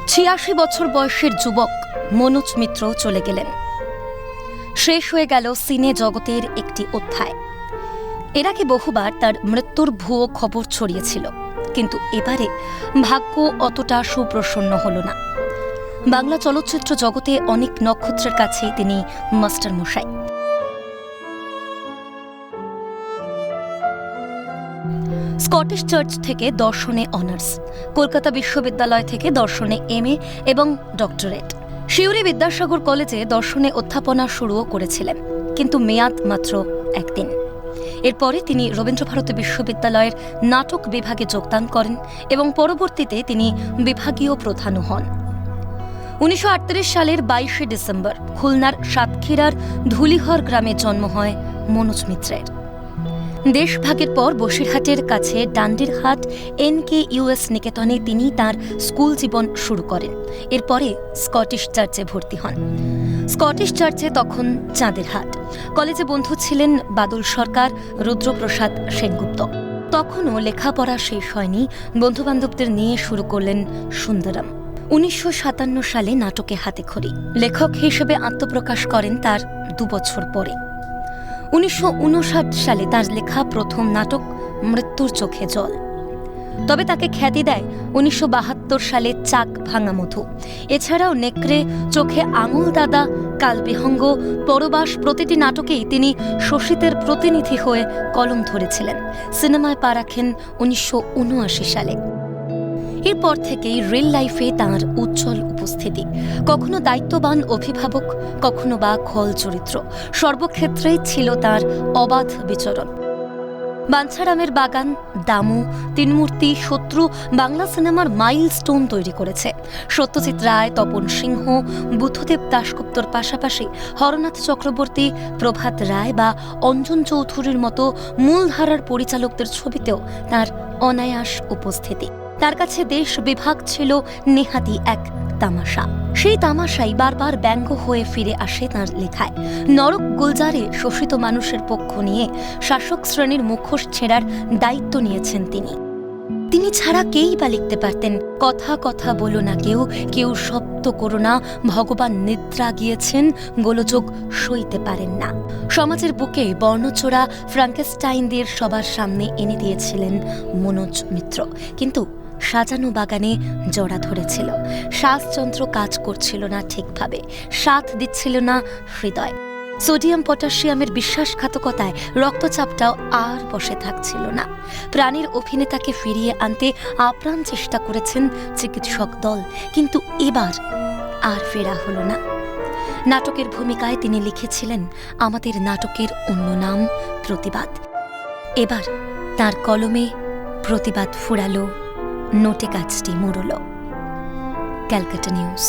৮৬ বছর বয়সের যুবক মনোজ মিত্র চলে গেলেন। শেষ হয়ে গেল সিনে জগতের একটি অধ্যায়। এর আগে বহুবার তার মৃত্যুর ভুয়ো খবর ছড়িয়েছিল, কিন্তু এবারে ভাগ্য অতটা সুপ্রসন্ন হল না। বাংলা চলচ্চিত্র জগতে অনেক নক্ষত্রের কাছে তিনি মাস্টার মশাই। স্কটিশ চার্চ থেকে দর্শনে অনার্স, কলকাতা বিশ্ববিদ্যালয় থেকে দর্শনে MA এবং ডক্টরেট। সিউড়ি বিদ্যাসাগর কলেজে দর্শনে অধ্যাপনা শুরুও করেছিলেন, কিন্তু মেয়াদ মাত্র 1 দিন। এরপরে তিনি রবীন্দ্রভারতী বিশ্ববিদ্যালয়ের নাটক বিভাগে যোগদান করেন এবং পরবর্তীতে তিনি বিভাগীয় প্রধানও হন। 1938 সালের 22শে ডিসেম্বর খুলনার সাতক্ষীরার ধুলিহর গ্রামে জন্ম হয় মনোজ মিত্রের। দেশভাগের পর বসিরহাটের কাছে ডান্ডিরহাট NKUS নিকেতনে তিনি তার স্কুল জীবন শুরু করেন। এরপরে স্কটিশ চার্চে ভর্তি হন। স্কটিশ চার্চে তখন চাঁদের হাট। কলেজে বন্ধু ছিলেন বাদল সরকার, রুদ্রপ্রসাদ সেনগুপ্ত। তখনও লেখাপড়া শেষ হয়নি, বন্ধুবান্ধবদের নিয়ে শুরু করলেন সুন্দরম। 1957 সালে নাটকে হাতেখড়ি। লেখক হিসেবে আত্মপ্রকাশ করেন তার 2 বছর পরে। 1959 সালে তার লেখা প্রথম নাটক মৃত্যুর চোখে জল। তবে তাকে খ্যাতি দেয় 1972 সালে চাক ভাঙা মধু। এছাড়াও নেকড়ে, চোখে আঙুল দাদা, কালবিহঙ্গ, পরবাস প্রতিটি নাটকেই তিনি শোষিতের প্রতিনিধি হয়ে কলম ধরেছিলেন। সিনেমায় পা রাখেন 1979 সালে। এরপর থেকেই রিয়েল লাইফে তাঁর উজ্জ্বল উপস্থিতি। কখনো দায়িত্ববান অভিভাবক, কখনো বা খল চরিত্র, সর্বক্ষেত্রেই ছিল তার অবাধ বিচরণ। বাঞ্ছারামের বাগান, দামু, তিনমূর্তি, শত্রু বাংলা সিনেমার মাইলস্টোন তৈরি করেছে। সত্যজিৎ রায়, তপন সিংহ, বুদ্ধদেব দাশগুপ্তর পাশাপাশি হরনাথ চক্রবর্তী, প্রভাত রায় বা অঞ্জন চৌধুরীর মতো মূলধারার পরিচালকদের ছবিতেও তার অনায়াস উপস্থিতি। তার কাছে দেশ বিভাগ ছিল নেহাতি এক তামাশা। সেই তামাশাই বারবার ব্যঙ্গ হয়ে ফিরে আসে তাঁর লেখায়। নরক গুলজারে শোষিত মানুষের পক্ষ নিয়ে শাসক শ্রেণীর মুখোশ ছেঁড়ার দায়িত্ব নিয়েছেন তিনি। তিনি ছাড়া কেই বা লিখতে পারতেন কথা কথা বলো না কেউ, কেউ শব্দ করো না, ভগবান নিদ্রা গিয়েছেন, গোলযোগ সইতে পারেন না। সমাজের বুকে বর্ণচোরা ফ্রাঙ্কেস্টাইনদের সবার সামনে এনে দিয়েছিলেন মনোজ মিত্র। কিন্তু সাজানো বাগানে জড়া ধরেছিল। শ্বাসযন্ত্র কাজ করছিল না ঠিকভাবে, সাথ দিচ্ছিল না হৃদয়। সোডিয়াম পটাশিয়ামের বিশ্বাসঘাতকতায় রক্তচাপটাও আর বসে থাকছিল না। প্রাণীর অভিনেতাকে ফিরিয়ে আনতে আপ্রাণ চেষ্টা করেছেন চিকিৎসক দল, কিন্তু এবার আর ফেরা হলো না। নাটকের ভূমিকায় তিনি লিখেছিলেন আমাদের নাটকের অন্য নাম প্রতিবাদ। এবার তার কলমে প্রতিবাদ ফুরালো, নোটে কাজটি মুড়ল। ক্যালকাটা নিউজ।